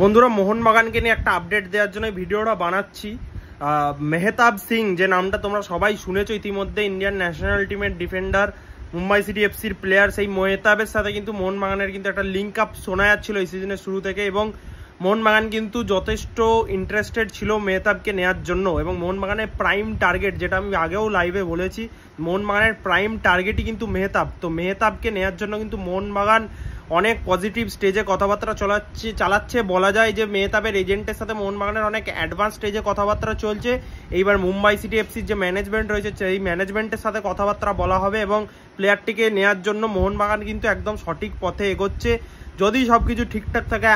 বন্ধুরা, মোহনবাগানকে নিয়ে একটা আপডেট দেওয়ার জন্য ভিডিওটা বানাচ্ছি। মেহতাব সিং, যে নামটা তোমরা সবাই শুনেছো ইতিমধ্যে, ইন্ডিয়ান ন্যাশনাল টিমের ডিফেন্ডার, মুম্বাই সিটি এফসির প্লেয়ার, সেই মেহতাবের সাথে কিন্তু মোহনবাগানের কিন্তু একটা লিঙ্ক আপ শোনা যাচ্ছিল এই সিজনের শুরু থেকে, এবং মোহনবাগান কিন্তু যথেষ্ট ইন্টারেস্টেড ছিল মেহতাবকে নেওয়ার জন্য। এবং মোহনবাগানের প্রাইম টার্গেট, যেটা আমি আগেও লাইভে বলেছি, মোহনবাগানের প্রাইম টার্গেটই কিন্তু মেহতাব। তো মেহতাবকে নেওয়ার জন্য কিন্তু মোহনবাগান অনেক পজিটিভ স্টেজে কথাবার্তা চালাচ্ছে। বলা যায় যে মেহতাবের এজেন্টের সাথে মোহনবাগানের অনেক অ্যাডভান্স স্টেজে কথাবার্তা চলছে। এইবার মুম্বাই সিটি এফসির যে ম্যানেজমেন্ট রয়েছে সেই ম্যানেজমেন্টের সাথে কথাবার্তা বলা হবে, এবং প্লেয়ারটিকে নেওয়ার জন্য মোহনবাগান কিন্তু একদম সঠিক পথে এগোচ্ছে। যদি সব কিছু ঠিকঠাক থাকে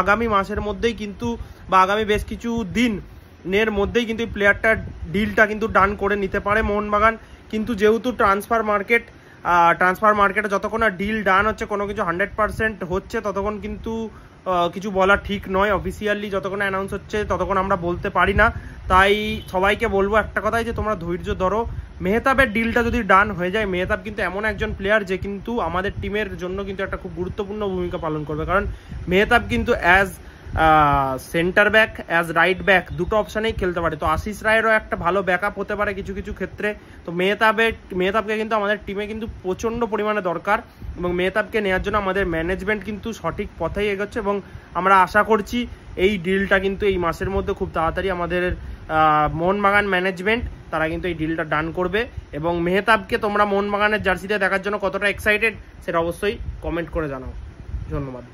আগামী মাসের মধ্যেই কিন্তু, বা আগামী বেশ কিছু দিনের মধ্যেই কিন্তু এই প্লেয়ারটার ডিলটা কিন্তু ডান করে নিতে পারে মোহনবাগান। কিন্তু যেহেতু ট্রান্সফার মার্কেটে যতক্ষণ না ডিল ডান হচ্ছে, কোনো কিছু 100% হচ্ছে, ততক্ষণ কিন্তু কিছু বলা ঠিক নয়। অফিসিয়ালি যতক্ষণ অ্যানাউন্স হচ্ছে ততক্ষণ আমরা বলতে পারি না। তাই সবাইকে বলবো একটা কথাই, যে তোমরা ধৈর্য ধরো। মেহতাবের ডিলটা যদি ডান হয়ে যায়, মেহতাব কিন্তু এমন একজন প্লেয়ার যে কিন্তু আমাদের টিমের জন্য কিন্তু একটা খুব গুরুত্বপূর্ণ ভূমিকা পালন করবে। কারণ মেহতাব কিন্তু as centre back, as right back, দুটো অপশানেই খেলতে পারে। তো আশিস রায়েরও একটা ভালো ব্যাকআপ হতে পারে কিছু কিছু ক্ষেত্রে। তো মেহতাবকে কিন্তু আমাদের টিমে কিন্তু প্রচণ্ড পরিমাণে দরকার, এবং মেহতাবকে নেওয়ার জন্য আমাদের ম্যানেজমেন্ট কিন্তু সঠিক পথেই এগোচ্ছে, এবং আমরা আশা করছি এই ডিলটা কিন্তু এই মাসের মধ্যে খুব তাড়াতাড়ি আমাদের মোহনবাগান ম্যানেজমেন্ট তারা কিন্তু এই ডিলটা ডান করবে। এবং মেহতাবকে তোমরা মোহনবাগানের জার্সিতে দেখার জন্য কতটা এক্সাইটেড সেটা অবশ্যই কমেন্ট করে জানাও। ধন্যবাদ।